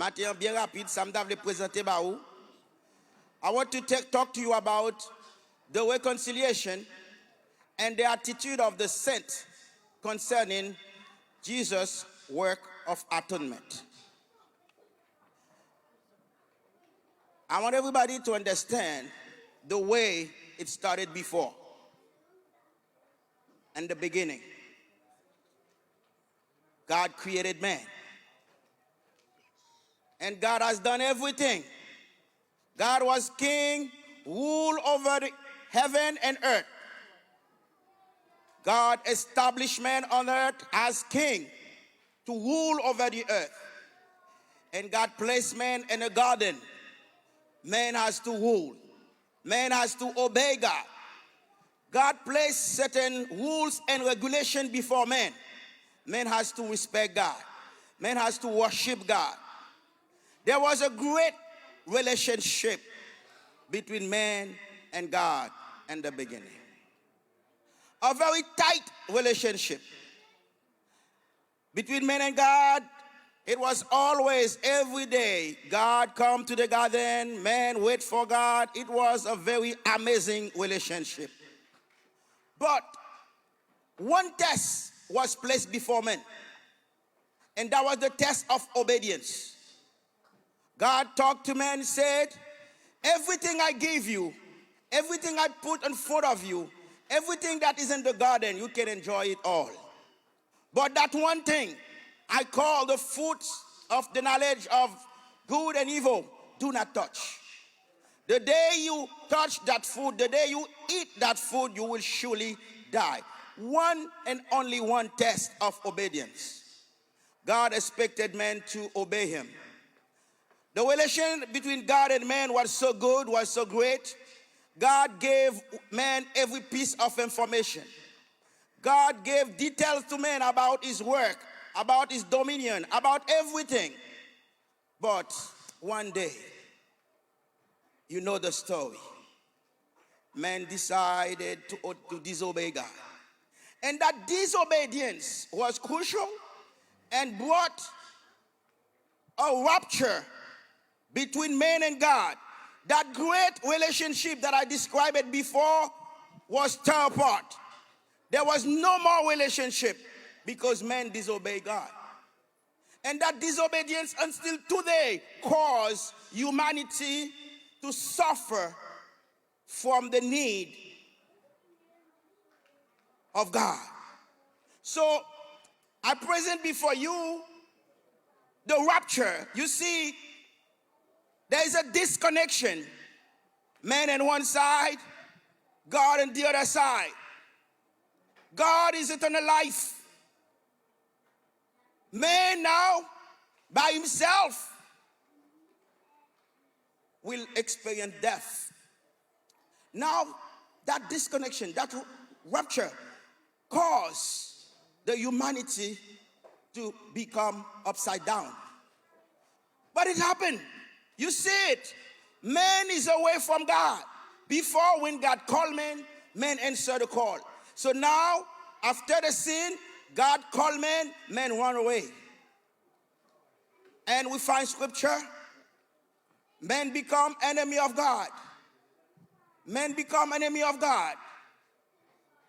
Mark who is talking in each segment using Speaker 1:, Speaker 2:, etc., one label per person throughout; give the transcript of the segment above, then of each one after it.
Speaker 1: matin bien rapide, ça me devait présenter ba ou. I want to talk to you about the reconciliation and the attitude of the saint concerning Jesus' work of atonement. I want everybody to understand the way it started before and the beginning. God created man. And God has done everything. God was king, rule over the heaven and earth. God established man on earth as king to rule over the earth. And God placed man in a garden. Man has to rule. Man has to obey God. God placed certain rules and regulations before man. Man has to respect God. Man has to worship God. There was a great relationship between man and God in the beginning. A very tight relationship between man and God. It was always, every day, God come to the garden, man wait for God. It was a very amazing relationship. But one test was placed before men, and that was the test of obedience. God talked to man and said, everything I gave you, everything I put in front of you, everything that is in the garden, you can enjoy it all. But that one thing I call the fruit of the knowledge of good and evil, do not touch. The day you touch that food, the day you eat that food, you will surely die. One and only one test of obedience. God expected man to obey him. The relation between God and man was so good, was so great. God gave man every piece of information. God gave details to man about his work, about his dominion, about everything. But one day, you know the story. Man decided to disobey God. And that disobedience was crucial and brought a rupture between man and God. That great relationship that I described it before was torn apart. There was no more relationship because man disobeyed God. And that disobedience until today caused humanity to suffer from the need of God. So I present before you the rupture. You see, there is a disconnection. Man on one side, God on the other side. God is eternal life. Man now, by himself, will experience death. Now, that disconnection, that rupture, caused the humanity to become upside down. But it happened. You see it. Man is away from God. Before, when God called man, man answered the call. So now, after the sin, God called man, man run away. And we find scripture, men become enemy of God. Men become enemy of God.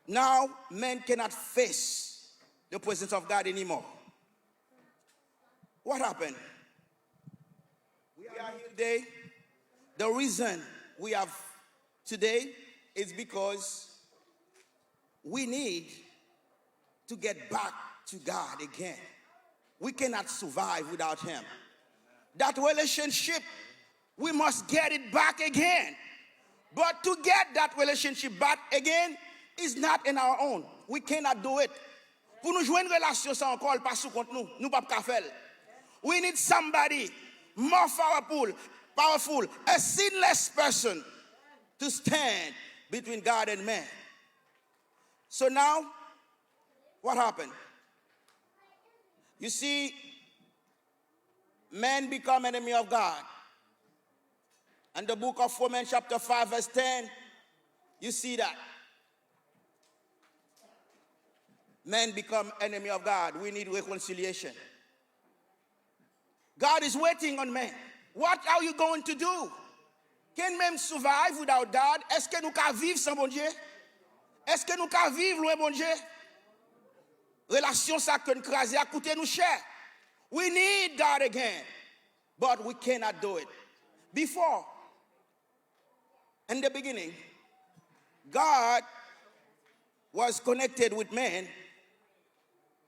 Speaker 1: Now, men cannot face the presence of God anymore. What happened? We are here today. The reason we have today is because we need to get back to God again. We cannot survive without him. That relationship, we must get it back again. But to get that relationship back again is not in our own. We cannot do it. Pour nous jouer une relation sans encore, pas sous compte nous. Nous pas faire. We need somebody more powerful, a sinless person to stand between God and man. So now, what happened? You see, men become enemy of God. And the book of Romans chapter 5 verse 10, you see that. Men become enemy of God. We need reconciliation. God is waiting on man. What are you going to do? Can men survive without God? Est-ce que nous pouvons vivre sans bon Dieu? Est-ce que nous pouvons vivre loin bon Dieu? Relation ça que nous crasé a coûté nous cher. We need God again, but we cannot do it. Before, in the beginning, God was connected with man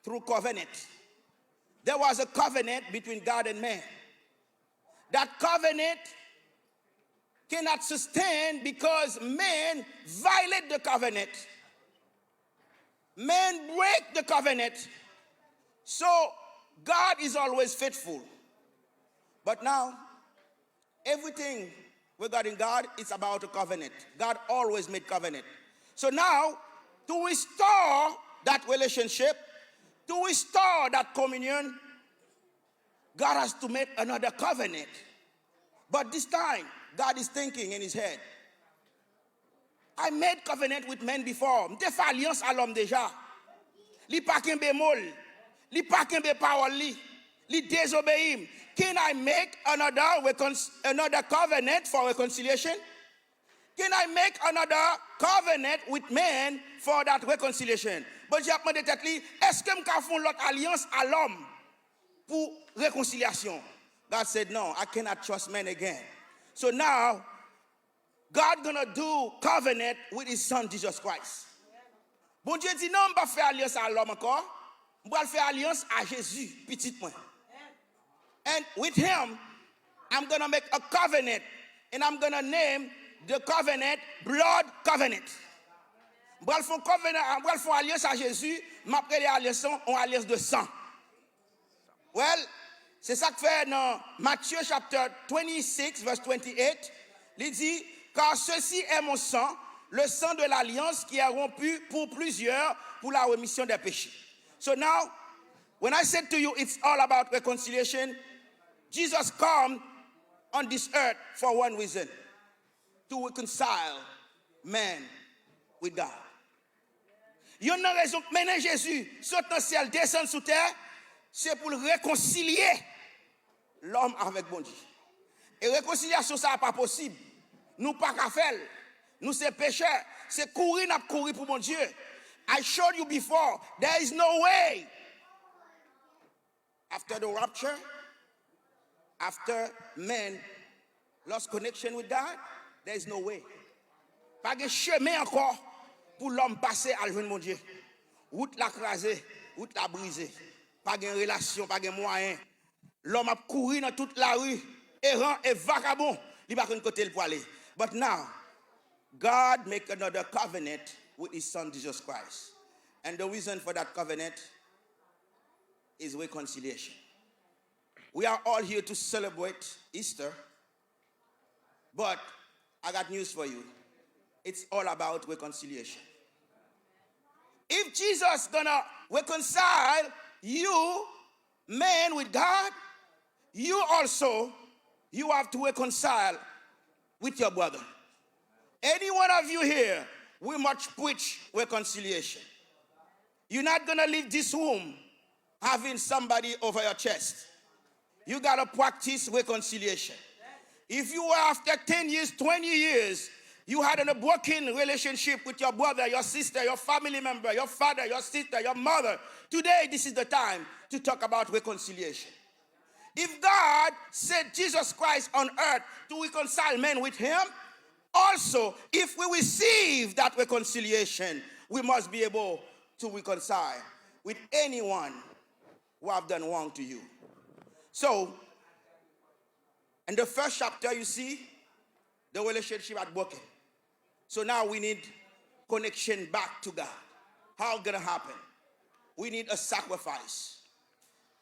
Speaker 1: through covenant. There was a covenant between God and man. That covenant cannot sustain because man violate the covenant. Man break the covenant. So God is always faithful. But now, everything regarding God is about a covenant. God always made covenant. So now, to restore that relationship, to restore that communion, God has to make another covenant. But this time, God is thinking in his head, I made covenant with men before. M'te fait alliance à l'homme déjà. Li pa kembe mol. Li pa kembe parole li. Li désobéi. Can I make another covenant for reconciliation? Can I make another covenant with men for that reconciliation? But j'ai demandé tête li, est-ce que m'ka font l'autre alliance à l'homme pour réconciliation? God said, no, I cannot trust men again. So now, God gonna do covenant with his son, Jesus Christ. Bon Dieu dit, non, m'pa faire alliance à l'homme encore. M'pa faire alliance à Jésus, petit moi. And with him, I'm gonna make a covenant. And I'm gonna name the covenant blood covenant. M'pa faire covenant, m'pa faire alliance à Jésus, m'appelle alliance en alliance de sang. Well, c'est ça que fait dans Matthieu chapitre 26, verse 28. Il dit, car ceci est mon sang, le sang de l'alliance qui est rompu pour plusieurs pour la rémission des péchés. So now, when I said to you, it's all about reconciliation, Jesus come on this earth for one reason, to reconcile man with God. Yon nan raison que maintenant Jésus saute dans le ciel, descend sous terre, c'est pour réconcilier l'homme avec bon Dieu. Et réconciliation, ça n'est pas possible. Nous pas qu'à faire. Nous c'est pécheurs. C'est courir, n'a courir pour mon Dieu. I showed you before, there is no way. After the rapture, after man lost connection with God, there is no way. Pas de chemin encore pour l'homme passer à joindre mon Dieu. Route la crasée, route la brisée. Pas de relation, pas de moyen. L'homme a couru dans toute la rue, errant et vagabond. Il va côté pour aller. But now, God make another covenant with his son Jesus Christ. And the reason for that covenant is reconciliation. We are all here to celebrate Easter, but I got news for you. It's all about reconciliation. If Jesus gonna reconcile you, man, with God, you also, you have to reconcile with your brother. Any one of you here, we must preach reconciliation. You're not going to leave this room having somebody over your chest. You got to practice reconciliation. If you were after 10 years, 20 years, you had a broken relationship with your brother, your sister, your family member, your father, your sister, your mother, today this is the time to talk about reconciliation. If God sent Jesus Christ on earth to reconcile men with him, also, if we receive that reconciliation, we must be able to reconcile with anyone who have done wrong to you. So, in the first chapter, you see, the relationship had broken. So now we need connection back to God. How gonna happen? We need a sacrifice.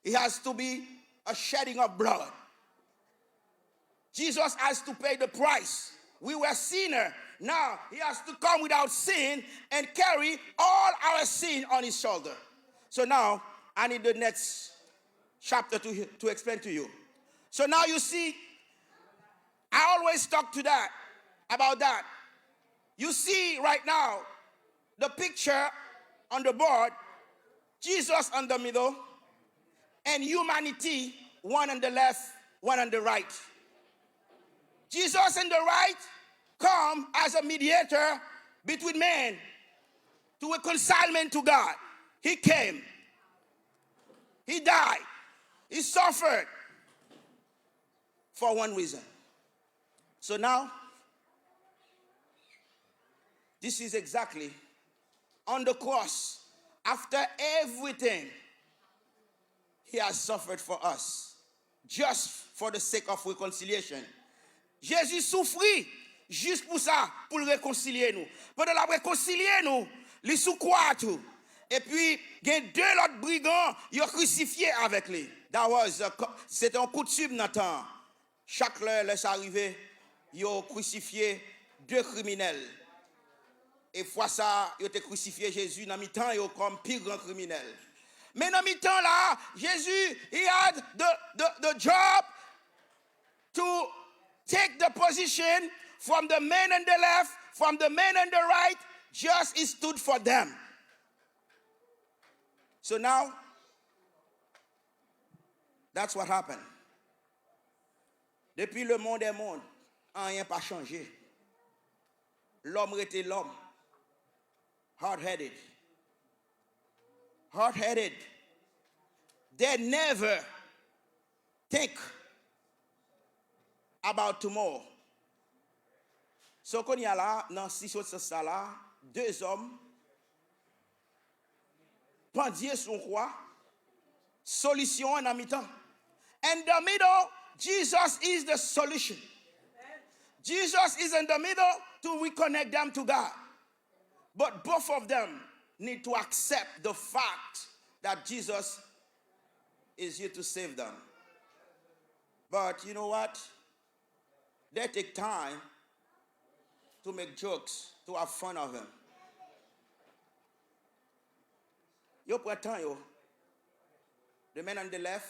Speaker 1: It has to be a shedding of blood. Jesus has to pay the price. We were sinners. Now he has to come without sin and carry all our sin on his shoulder. So now I need the next chapter to explain to you. So now you see, I always talk to that, about that. You see right now, the picture on the board, Jesus on the middle, and humanity one on the left, one on the right. Jesus on the right come as a mediator between men to reconciliation to God. He came. He died. He suffered for one reason. So now, this is exactly on the cross. After everything he has suffered for us, just for the sake of reconciliation. Jésus souffrit juste pour ça, pour le réconcilier nous. Pendant la réconcilier nous, les sous croix tout. Et puis, il y a deux autres brigands, ils ont crucifié avec lui. C'était un coutume dans le temps. Chaque heure, laisse arriver, ils ont crucifié deux criminels. Et fois ça, ils ont crucifié Jésus dans mi-temps, ils ont comme pire grand criminel. Mais dans mi-temps là, Jésus, he had the job to take the position from the men on the left, from the men on the right, just he stood for them. So now, that's what happened. Depuis le monde est monde, rien n'a pas changé. L'homme était l'homme. Hard-headed. Hard-headed. They never think about tomorrow. So qu'on y a là, dans six autres ça là, deux hommes, pendiers son roi, solution en mi-temps. In the middle, Jesus is the solution. Jesus is in the middle to reconnect them to God. But both of them need to accept the fact that Jesus is here to save them. But you know what? They take time to make jokes, to have fun of him. Yo prend temps yo. The man on the left,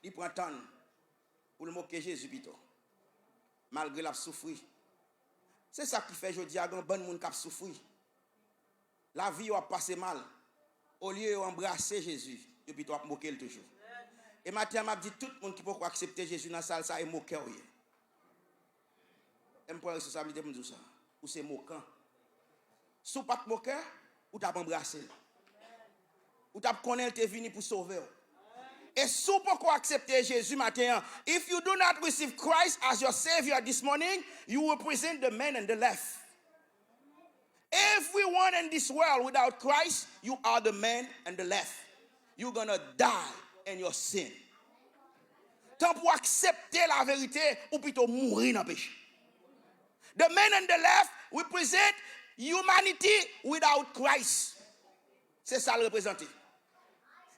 Speaker 1: il prend temps pour le moquer Jésus plutôt. Malgré la souffrir. C'est ça qui fait aujourd'hui à grand bon monde qui a souffrir. La vie a passé mal. Au lieu d'embrasser Jésus, et puis tu as moqué toujours. Et maintenant, m'a dit tout le monde qui peut accepter Jésus dans la salle, ça est moqué. Je prends la responsabilité pour dire ça. Ou c'est moquant. Si tu pas te moquer, ou tu as embrassé. Ou tu as connaître que tu es venu pour sauver. Et si tu peux accepter Jésus maintenant, if you do not receive Christ as your Savior this morning, you represent the man on the left. Everyone in this world without Christ, you are the man on the left. You're going to die in your sin. Tant pour accepter la vérité, ou plutôt mourir dans le péché. The man on the left represent humanity without Christ. C'est ça le représenter.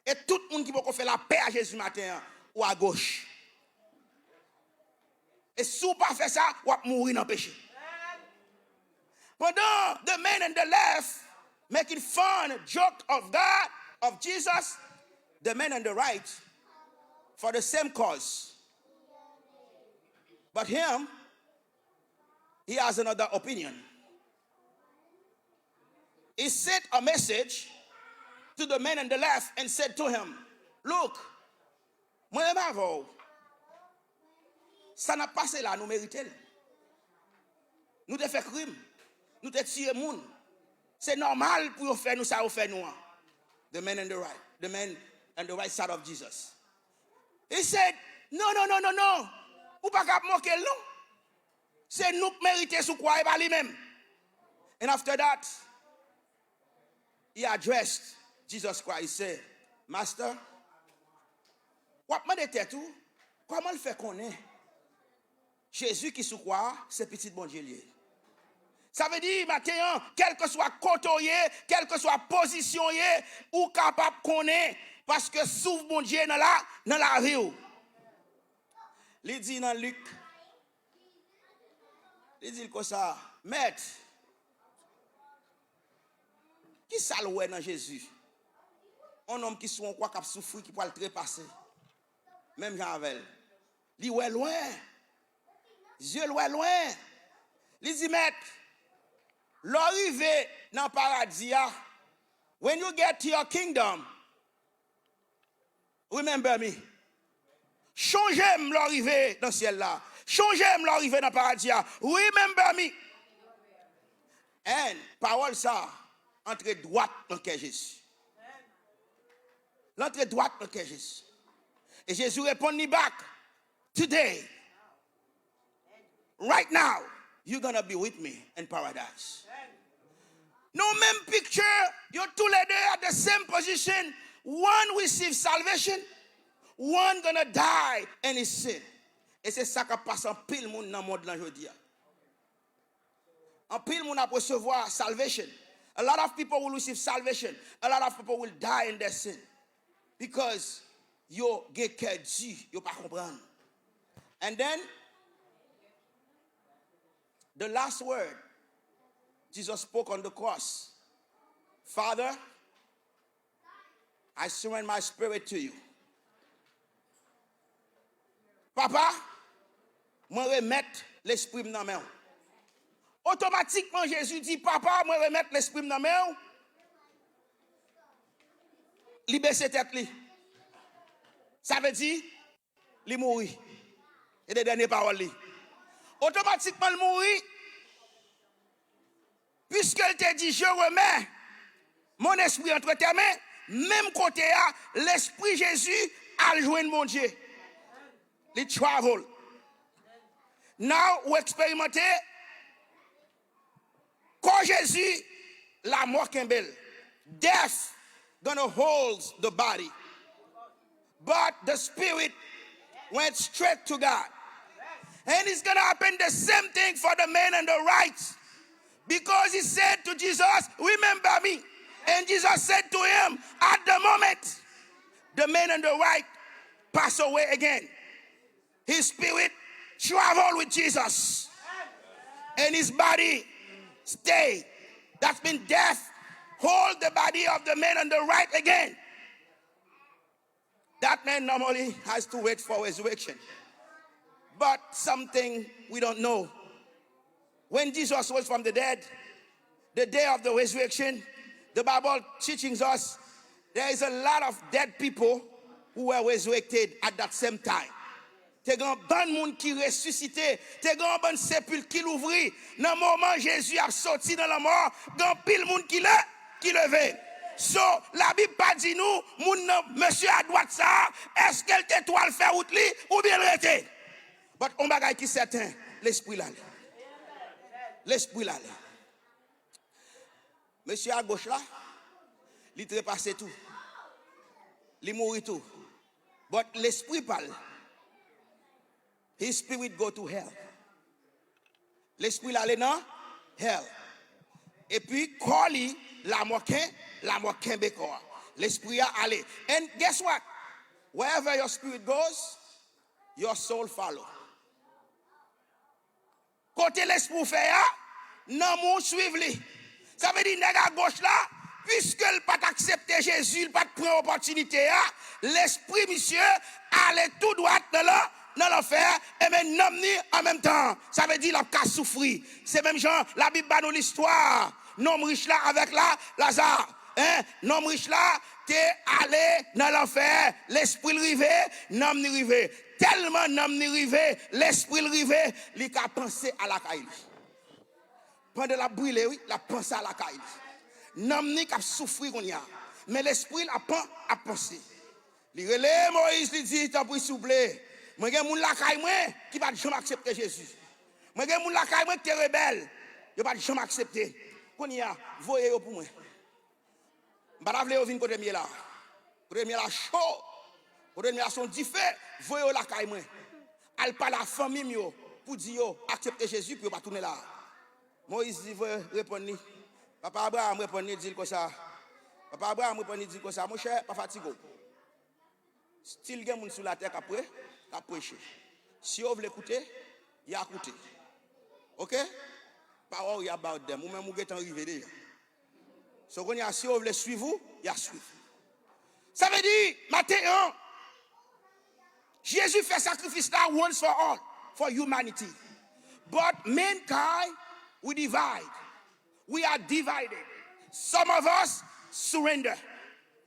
Speaker 1: Et tout le monde qui peut faire la paix à Jésus matin ou à gauche. Et si vous ne pas faire ça, vous allez mourir dans le péché. Pendant the man on the left making fun, joke of God, of Jesus, the man on the right for the same cause. But him, he has another opinion. He sent a message to the man on the left and said to him, look, moi m'avo, ça n'a pas passé là, nous méritons. Nous te fait crime, nous te tué moun. C'est normal pour faire nous ça ou faire nous. The man on the right, the man on the right side of Jesus. He said, no. Ou pas cap moquer non. C'est nous qui méritons sous quoi et pas lui-même. And after that, he addressed Jesus Christ. He said, Master, what m'a dit tout? Comment le fait qu'on est? Jésus qui sous quoi, c'est petit bon Dieu lié. Ça veut dire, maintenant, quel que soit côté, quelle que soit position, ou capable qu'on est, parce que sous bon Dieu dans la vie. Il dit dans Luc, il dit comme ça, maître, qui ça le dans Jésus? Un homme qui soit quoi, qui a souffert, qui peut le trépasser. Même Javel. Il est loin. Dieu loin. Il dit, maître, l'arrivée dans le paradis, when you get to your kingdom, remember me. Changez-moi l'arrivée dans le ciel là. Changez-moi l'arrivée dans le paradis. Remember me. Et parole ça, entrée droite dans le cœur Jésus. L'entrée droite dans le cœur Jésus. Et Jésus répond ni back. Today, right now, you're going to be with me in paradise. No même picture, you're two ladies at the same position. One receives salvation, one going to die in his sin. Et c'est ça qui passe en pile monde dans le monde aujourd'hui. En pile monde a recevoir salvation. A lot of people will receive salvation. A lot of people will die in their sin. Because yo get Dieu, yo pas comprendre. And then the last word Jesus spoke on the cross. Father, I surrender my spirit to you. Papa, moi remettre l'esprit dans main. Automatiquement Jésus dit papa, moi remettre l'esprit dans main. Li baisse tête li. Ça veut dire li mourir. Et des dernières paroles li. Automatiquement il mourir. Puisqu'elle te dit je remets mon esprit entre tes mains, même côté là, l'esprit Jésus a joindre mon Dieu. Il travel. Now vous expérimentez quand Jésus la mort kembel. Death gonna hold the body. But the spirit went straight to God. And it's gonna happen the same thing for the man on the right. Because he said to Jesus, remember me. And Jesus said to him, at the moment, the man on the right passed away again. His spirit traveled with Jesus. And his body stayed. That's been death. Hold the body of the man on the right again. That man normally has to wait for resurrection. But something we don't know. When Jesus rose from the dead, the day of the resurrection, the Bible teaches us there is a lot of dead people who were resurrected at that same time. Te grand ban moun qui ressuscité, te grand ban sépulcre qui l'ouvrit. Dans le moment Jésus a sorti dans la mort, grand pile moun qui levé. So, la Bible pas dit nous, moun monsieur à droite ça, est-ce qu'elle t'étoile fait route li ou bien le rete? But on bagay qui certain, l'esprit là. L'esprit là. Monsieur à gauche là, il trépasse tout. Il mourit tout. But l'esprit parle. His spirit go to hell. L'esprit là est dans hell. Et puis quand la moquin bécor. L'esprit a allé. And guess what? Wherever your spirit goes, your soul follow. Côté l'esprit fait non mon suivre lui. Ça veut dire nèg à gauche là, puisqu'il pas accepter Jésus, il pas prendre opportunité l'esprit monsieur allait tout droit dans l'enfer et même en même temps. Ça veut dire il a qu'à souffrir. C'est même genre la Bible nous l'histoire. Nom riche là avec Lazare. Nom riche là t'es allé dans l'enfer, l'esprit rivé, nom ni rivé. Tellement nom ni rivé, l'esprit rivé, il a pensé à la caille. Pendant la brûlée, oui, la pensé à la caille. Nom ni a souffrir qu'on y a. Mais l'esprit a pensé. Il relève Moïse, il dit t'as pris s'il vous plaît. Moi gen moun la caille moi qui va jamais accepter Jésus. Moi gen moun la caille moi qui est rebelle, il va jamais accepter. Qu'on y a, voyez pour moi. M'pa vle yo vinn côté mieux là. Côté mieux là chaud. Côté mieux là son diffé, voyez la caille moi. Al pas la famille yo pour dire yo accepter Jésus puis pas tourner là. Moïse dit répondre. Papa Abraham répondre dit comme ça. Papa Abraham répondre dit comme ça, mon cher, pas fatigué. Style gen moun sur la terre après, qu'a prêcher. Si vous voulez écouter, il a écouté. OK? Pas worry about them. Ou même ou get arrivé déjà. So quand si vous voulez suivre, il y a suivre. Ça veut dire Matthieu, Jésus fait sacrifice là once for all for humanity. But mankind we divide. We are divided. Some of us surrender.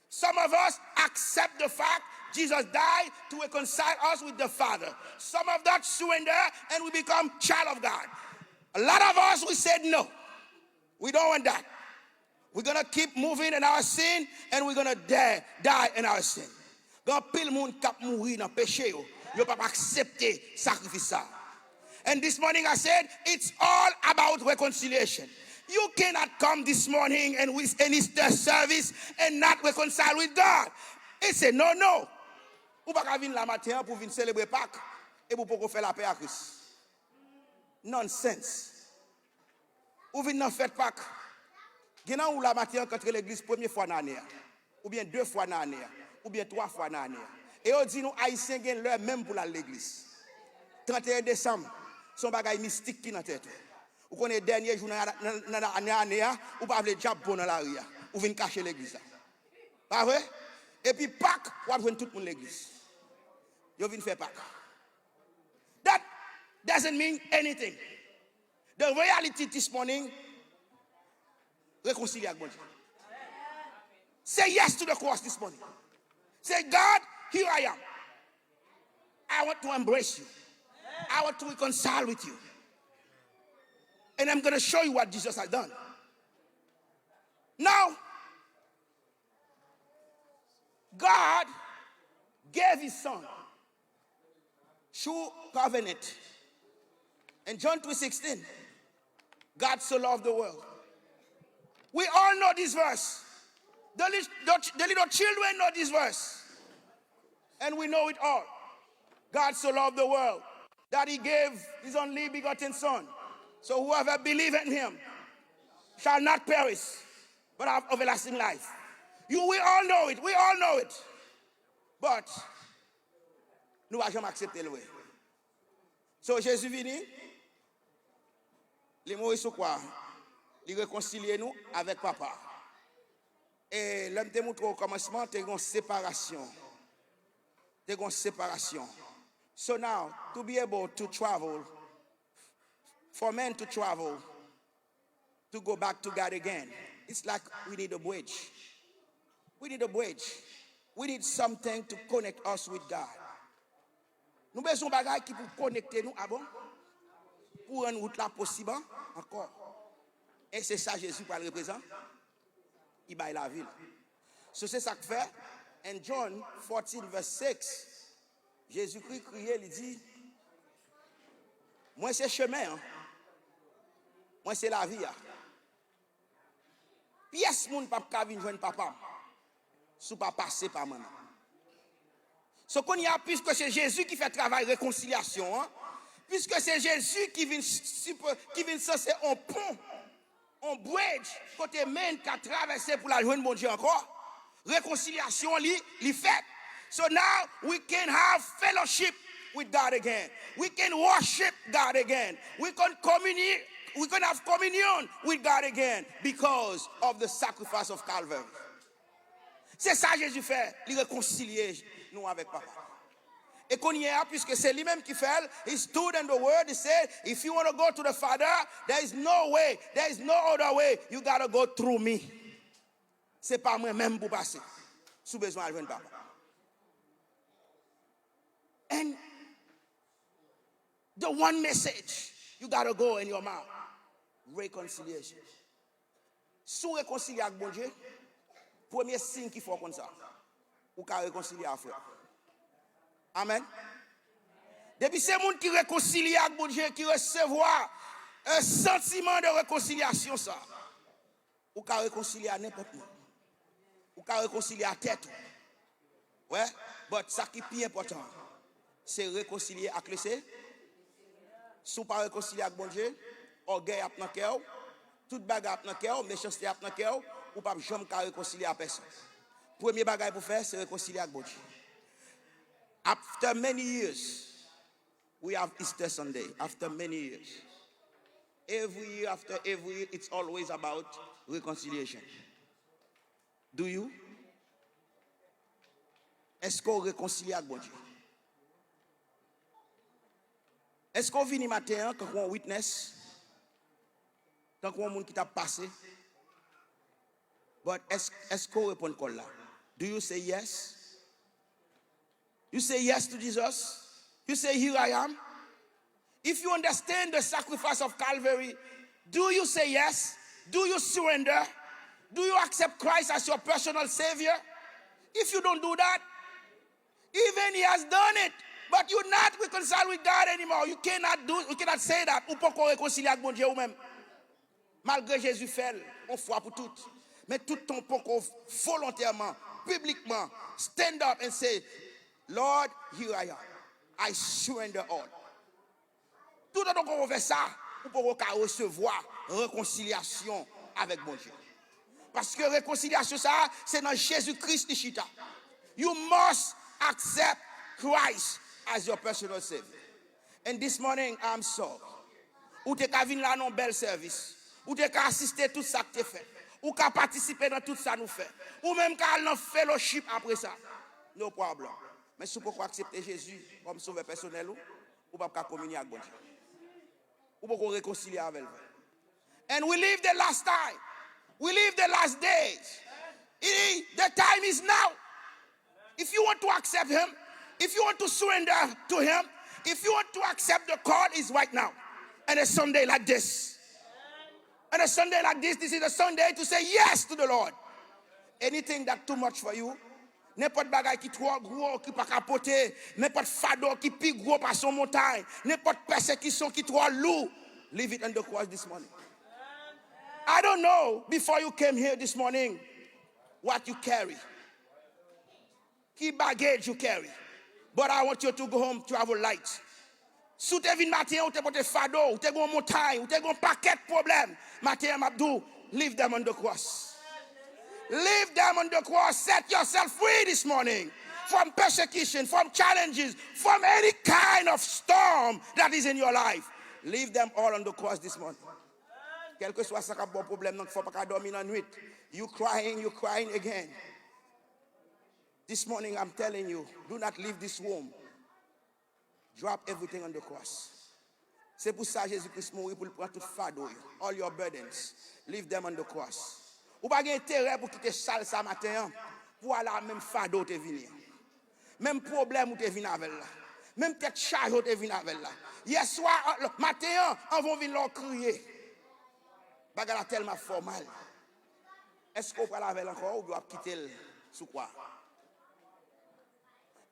Speaker 1: Some of us accept the fact Jesus died to reconcile us with the Father. Some of that surrender and we become child of God. A lot of us, we said no. We don't want that. We're going to keep moving in our sin and we're going to die in our sin. Gan pile moun kap mouri nan péché yo pa accepter sacrifice. And this morning I said it's all about reconciliation. You cannot come this morning and with any service and not reconcile with God. It's a no. Ou pa ka vin la matin pour venir célébrer Pâques et pour poko faire la paix à Christ. Nonsense. Ou vin nan fête Pâques. Genan ou la matin contre l'église première fois dans l'année, ou bien 2 fois dans l'année, ou bien 3 fois dans l'année. Et on dit nous haïtiens gen l'heure même pour l'église. 31 décembre, son bagay mystique qui dans tête. Ou connaît dernier jour dans l'année, ou pas le diable bon dans la rue, ou vinn cacher l'église. Pas vrai? Et puis Pâques, ou a joindre tout le monde l'église. Yo vinn faire Pâques. That doesn't mean anything. The reality this morning, rekonsilye avec Dieu. Say yes to the cross this morning. Say, God, here I am. I want to embrace you. I want to reconcile with you. And I'm going to show you what Jesus has done. Now, God gave his son through covenant. In John 3:16, God so loved the world. We all know this verse. The little children know this verse. And we know it all. God so loved the world that he gave his only begotten son. So whoever believes in him shall not perish, but have everlasting life. We all know it. We all know it. But nous n'avons jamais accepté le. So Jésus vini, les mots sont quoi? Il réconcilie nous avec papa. Et l'homme te montre au commencement, tu as une séparation. Tu as une séparation. So now, to be able to travel, for men to travel, to go back to God again, it's like we need a bridge. We need a bridge. We need something to connect us with God. Nous besoin bagay qui pour connecter nous, ah bon? Pour rendre route là possible encore. Et c'est ça Jésus pour le représenter. Il baille la ville. So c'est ça que fait. En John 14 verse 6, Jésus-Christ criait, il dit, moi c'est chemin, hein? Moi c'est la vie. Pièce moun pa ka vinn joindre papa. Sou pas passer par moi. So qu'on y a puisque c'est Jésus qui fait travail réconciliation, hein? Puisque c'est Jésus qui vient censé un pont, un bridge, côté main qui a traversé pour la joindre mon Dieu encore. Réconciliation li fait. So now we can have fellowship with God again. We can worship God again. We can have communion with God again because of the sacrifice of Calvaire. C'est ça Jésus fait, il réconcilier nous avec papa. Et qu'on y est, puisque c'est lui-même qui fait, he stood in the word, he said, if you want to go to the Father, there is no way, there is no other way, you got to go through me. C'est pas moi-même pour passer, sous besoin de joindre papa. And the one message you got to go in your mouth, reconciliation. Sous réconcilier avec bon Dieu, premier signe qu'il faut comme ça, ou qu'à réconcilier avec frère. Amen. Depuis ces gens qui réconcilient avec bon Dieu, qui recevoir un sentiment de réconciliation, ça, ou qu'à réconcilier à n'importe où, ou qu'à réconcilier à tête. Ouais, mais ça qui est plus important, c'est réconcilier avec le Seigneur. Si vous ne pas réconcilier avec bon Dieu, orgueil à dans cœur, toute bagarre dans cœur, méchanceté à dans cœur, ou pas jamais réconcilier à personne. Premier bagage pour faire, c'est réconcilier avec bon Dieu. After many years, we have Easter Sunday. After many years. Every year, after every year, it's always about reconciliation. Do you? Est-ce qu'on réconcilie avec bon Dieu? Est-ce qu'on vient matin quand on witness, quand on monde qui t'a passé? But est-ce qu'on répond call là? Do you say yes? You say yes to Jesus? You say, here I am? If you understand the sacrifice of Calvary, do you say yes? Do you surrender? Do you accept Christ as your personal Savior? If you don't do that, even He has done it, but you're not reconciled with God anymore. You cannot say that. Ou poko rekonsilye avec Dieu ou même. Malgré Jésus fait, on foi pour tout. Mais tout ton poko volontairement, publiquement, stand up and say, Lord, here I am. I surrender all. Tout le temps qu'on fait ça, on peut recevoir réconciliation avec mon Dieu. Parce que réconciliation, ça, c'est dans Jésus-Christ Nishita. You must accept Christ as your personal Savior. And this morning, I'm sorry. Ou te ka vin la non bel service. Ou te ka assister tout ça que te fait. Ou ka participer dans tout ça nous fait. Ou même ka dans fellowship après ça. No problem. Mais si vous pouvez accepter Jésus comme sauveur personnel, ou pas communier avec Dieu. Ou pouvez réconcilier avec lui. And we live the last time. We live the last days. The time is now. If you want to accept Him, if you want to surrender to Him, if you want to accept the call, is right now. And a Sunday like this. And a Sunday like this is a Sunday to say yes to the Lord. Anything that's too much for you, n'importe bagay qui trop gros, qui pas capoter, n'importe fado qui pi gros par son montagne, n'importe persécution qui trop lourd, leave it on the cross this morning. I don't know, before you came here this morning, what you carry. Key baggage you carry. But I want you to go home, travel light. Sous te vin matin, ou te pote fado, ou te gon montagne, ou te gon paquet problem. Matin, Mabdou, leave them on the cross. Leave them on the cross. Set yourself free this morning from persecution, from challenges, from any kind of storm that is in your life. Leave them all on the cross this morning. Quel que soit ça bon problème, donc faut pas dormir la nuit. You crying again. This morning I'm telling you, do not leave this room. Drop everything on the cross. C'est pour ça Jésus-Christ mourit pour prendre tout fardeau, all your burdens. Leave them on the cross. Ou pas intérêt pour quitter salle ce matin pour aller même fardeau te venir. Même problème ou te venir avec là. Même tête charge ou te venir avec là. Hier soir matin on va venir leur crier. Bagala tellement formal. Est-ce qu'on peut aller avec encore ou doit quitter sous quoi?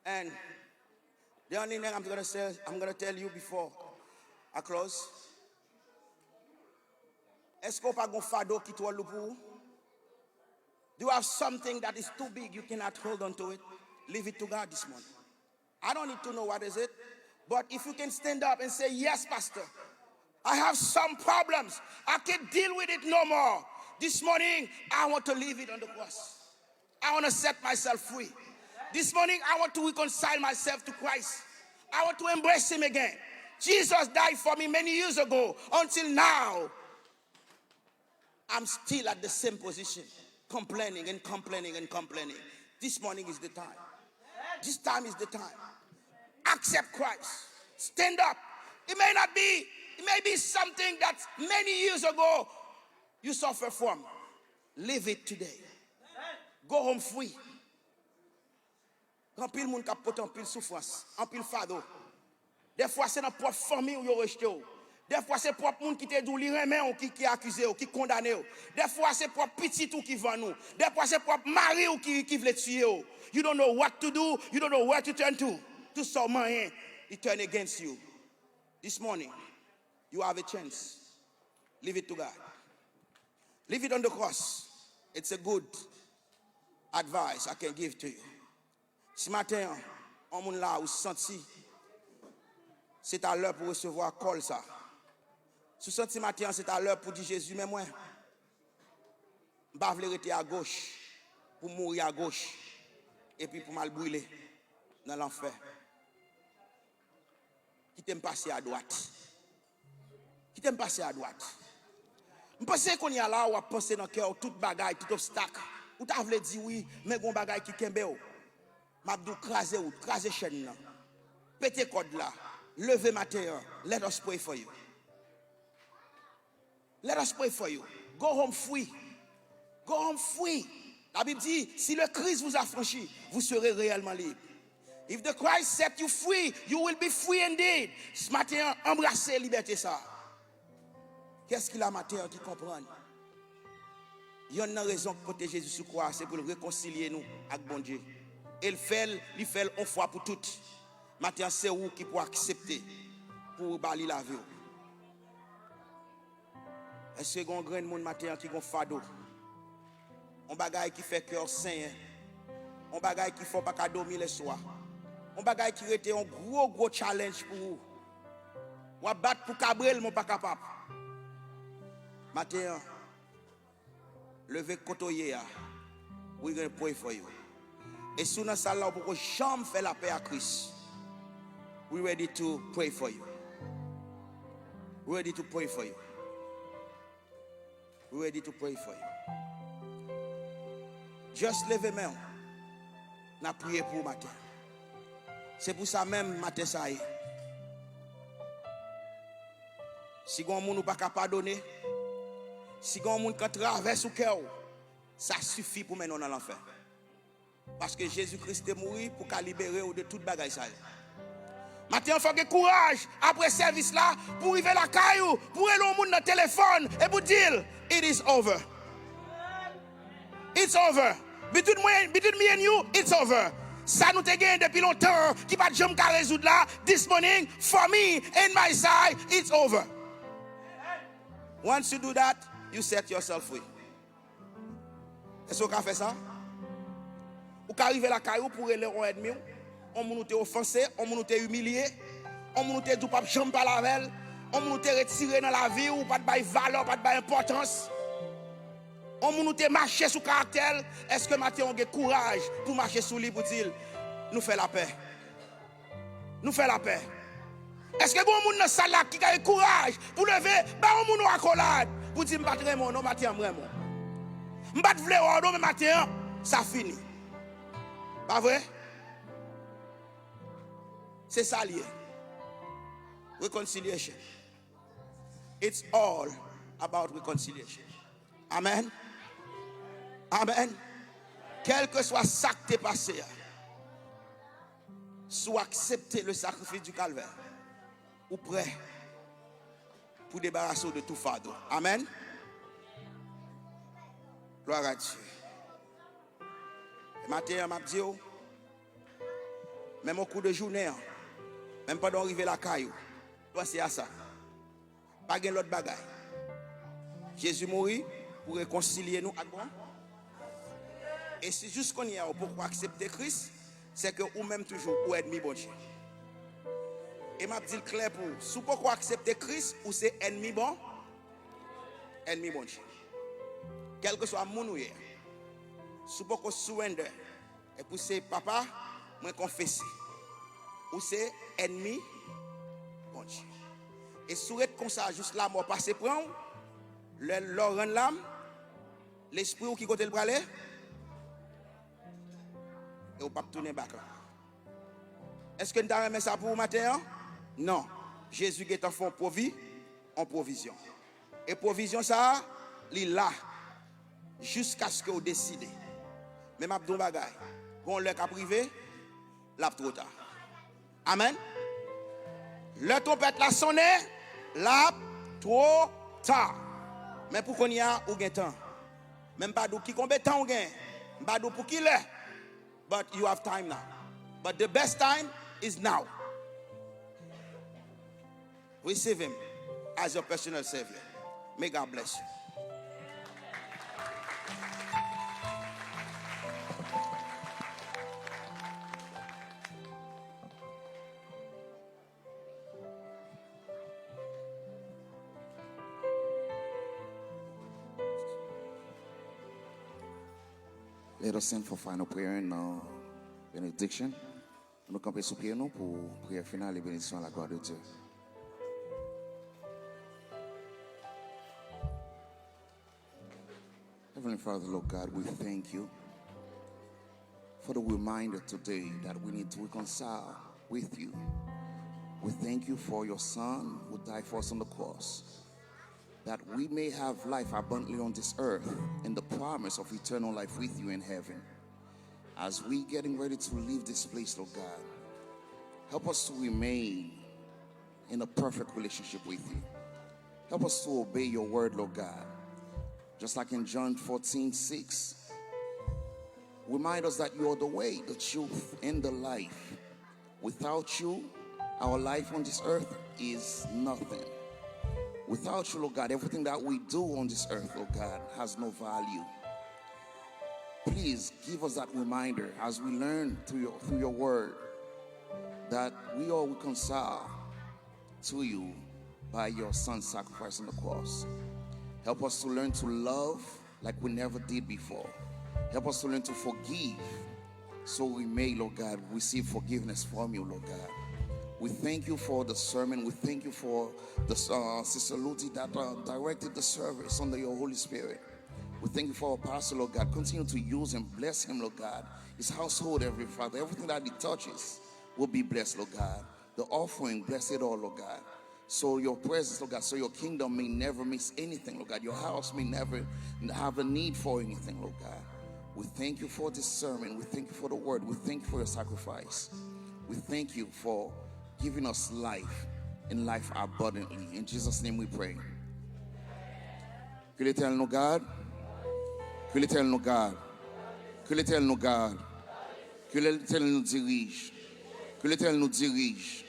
Speaker 1: And the only thing I'm going to tell you before I close. Est-ce qu'on pas gon fado qui toi loupou? Do you have something that is too big you cannot hold on to it? Leave it to God this morning. I don't need to know what is it, but if you can stand up and say, yes, Pastor, I have some problems. I can't deal with it no more. This morning, I want to leave it on the cross. I want to set myself free. This morning, I want to reconcile myself to Christ. I want to embrace Him again. Jesus died for me many years ago. Until now, I'm still at the same position, complaining and complaining and complaining. This morning is the time. This time is the time. Accept Christ. Stand up. It may be something that many years ago you suffer from. Live it today. Go home free. En pile moun k'ap pote en pile souffrance, en pile fardeau. Des fois c'est dans propre famille où yo rejeté ou. Des fois c'est propre moun qui te dou li remen ou qui accusé ou qui condamné ou. Des fois c'est propre petit ou qui vend nous. Des fois c'est propre mari ou qui veut tuer ou. You don't know what to do, you don't know where to turn to. Tout ça moyen, he turn against you. This morning, you have a chance. Leave it to God. Leave it on the cross. It's a good advice I can give to you. Ce matin, on moun là ou senti, c'est à l'heure pour recevoir call ça. Ce senti matin, c'est à l'heure pour dire Jésus, mais moi, je ne veux rester à gauche, pour mourir à gauche, et puis pour mal brûler dans l'enfer. Qui t'aime passer à droite. Qui t'aime passer à droite. Je pense qu'on y a là, ou à penser dans le cœur, tout bagaille, tout obstacle. Ou t'as voulu dire oui, mais gon bagaille qui kembe ou. Mabdou krasé ou, krasé chaîne là. Pété code là. Levez matin. Let us pray for you. Let us pray for you. Go home free. Go home free. La Bible dit, si le Christ vous a franchi, vous serez réellement libre. If the Christ set you free, you will be free indeed. Ce matin, embrassez la liberté ça. Qu'est-ce qu'il a matin qui comprend? Il y a une raison pour porter Jésus sur croix, c'est pour le réconcilier nous avec bon Dieu. Et il fait une fois pour toutes. Maintenant, c'est vous qui pouvez accepter pour bali la vie. Est-ce que vous avez un grand monde matin qui a un fado? Un bagage qui fait cœur saint. Un bagage qui ne faut pas dormir le soir. Un bagage qui était un gros challenge pour vous. Ou battre pour Cabrel, mon pas capable. Matin, levez kotoye. We're going to pray for you. Et si nous sommes là pour jamais faire la paix à Christ, we're ready to pray for you. We're ready to pray for you. We're ready to pray for you. Just levez main. N'a prié pour matin. C'est pour ça même matin ça y est. Si on moun ou pas capable donner, si on moun qui traverse au cœur, ça suffit pour mener dans l'enfer. Parce que Jésus-Christ est mort pour libérer de toute bagaille ça. Matin, il faut que courage après service là pour arriver la caillou, pour aller au monde dans le téléphone et pour dire it is over. It's over. Between me and you, it's over. Ça nous te gagné depuis longtemps qui pas jamais qu'à résoudre là. This morning, for me and my side, it's over. Once you do that, you set yourself free. Est-ce qu'on fait ça? Ou qu'arriver la caillou pour aller au ennemi, on nous te offensé, on nous te humilié, on nous te dit pas jamais pas la veille, on nous te retiré dans la vie ou pas de valeur, pas de importance. On nous te marcher sous caractère. Est-ce que maintenant on a courage pour marcher sous lui pour dire nous fait la paix? Nous fait la paix. Est-ce que bon monde dans salle là qui a courage pour lever ba on moun accolade pour dire m'pas vraiment non matin vraiment. M'pas vle ordre mais matin ça fini. Pas vrai? C'est ça lié. Reconciliation. It's all about reconciliation. Amen. Amen. Quel que soit ça qui t'est passé, soit accepter le sacrifice du Calvaire ou prêt pour débarrasser de tout fardeau. Amen. Gloire à Dieu. Et matin, je dis, même au cours de journée, même pendant d'arriver à la caillou, pensez à ça. Pas de l'autre bagaille. Jésus mourit pour réconcilier nous avec bon. Et c'est juste qu'on y a pour accepter Christ, c'est que ou même toujours ou ennemi bon Dieu. Et m'a dit clair pour si pourquoi accepter Christ ou c'est ennemi bon Dieu. Quel que soit mon ou hier. Si pourquoi surrender et pour c'est papa moi confesser ou c'est ennemi bon Dieu. Et sourire comme ça juste là mort passer prendre le rend l'âme l'esprit qui côté le bras et on pas tourner back là. Est-ce que nous avons ça pour vous matin? Non. Jésus est en fond en provision. Et provision ça, il est là jusqu'à ce que vous décidez. Mais m'a don bagay. Bon le cas privé, là trop tard. Amen. Le trompette la sonné, là trop tard. Mais pour qu'on y a ou gain temps. Même pas d'où qui combien de temps ou gain. Pas d'où pour qui l'est. But you have time now. But the best time is now. Receive him as your personal savior. May God bless you.
Speaker 2: Let us send for final prayer and benediction. Nous camper sous pied nous pour prière finale et bénédiction à la gloire de Dieu. Heavenly Father, Lord God, we thank you for the reminder today that we need to reconcile with you. We thank you for your Son who died for us on the cross. that we may have life abundantly on this earth and the promise of eternal life with you in heaven. As we getting ready to leave this place, Lord God, help us to remain in a perfect relationship with you. Help us to obey your word, Lord God. Just like in John 14:6, remind us that you are the way, the truth, and the life. Without you, our life on this earth is nothing. Without you, Lord God, everything that we do on this earth, Lord God, has no value. Please give us that reminder as we learn through your word that we are reconciled to you by your son's sacrifice on the cross. Help us to learn to love like we never did before. Help us to learn to forgive so we may, Lord God, receive forgiveness from you, Lord God. We thank you for the sermon. We thank you for the Sister Ludi that directed the service under your Holy Spirit. We thank you for our pastor, Lord God. Continue to use him, bless him, Lord God. His household, every Father, everything that he touches will be blessed, Lord God. The offering, bless it all, Lord God. So your presence, Lord God, so your kingdom may never miss anything, Lord God. Your house may never have a need for anything, Lord God. We thank you for this sermon. We thank you for the word. We thank you for your sacrifice. We thank you for giving us life and life abundantly. In Jesus' name we pray. Que l'Éternel nous garde. Que l'Éternel nous garde. Que l'Éternel nous garde. Que l'Éternel nous dirige. Que l'Éternel nous dirige.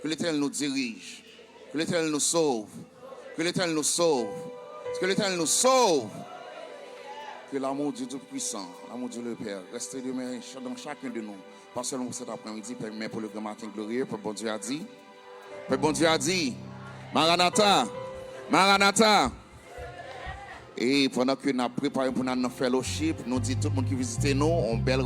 Speaker 2: Que l'Éternel nous dirige. Que l'Éternel nous sauve. Que l'Éternel nous sauve. Que l'Éternel nous sauve. Que l'amour de Dieu Tout-Puissant, l'amour de Dieu le Père, reste demain dans chacun de nous. Pas seulement pour cet après-midi, mais pour le grand matin glorieux. Père bon Dieu a dit. Père bon Dieu a dit. Maranatha. Maranatha. Et pendant que nous préparons pour notre fellowship, nous dit tout le monde qui visite nous, on belle.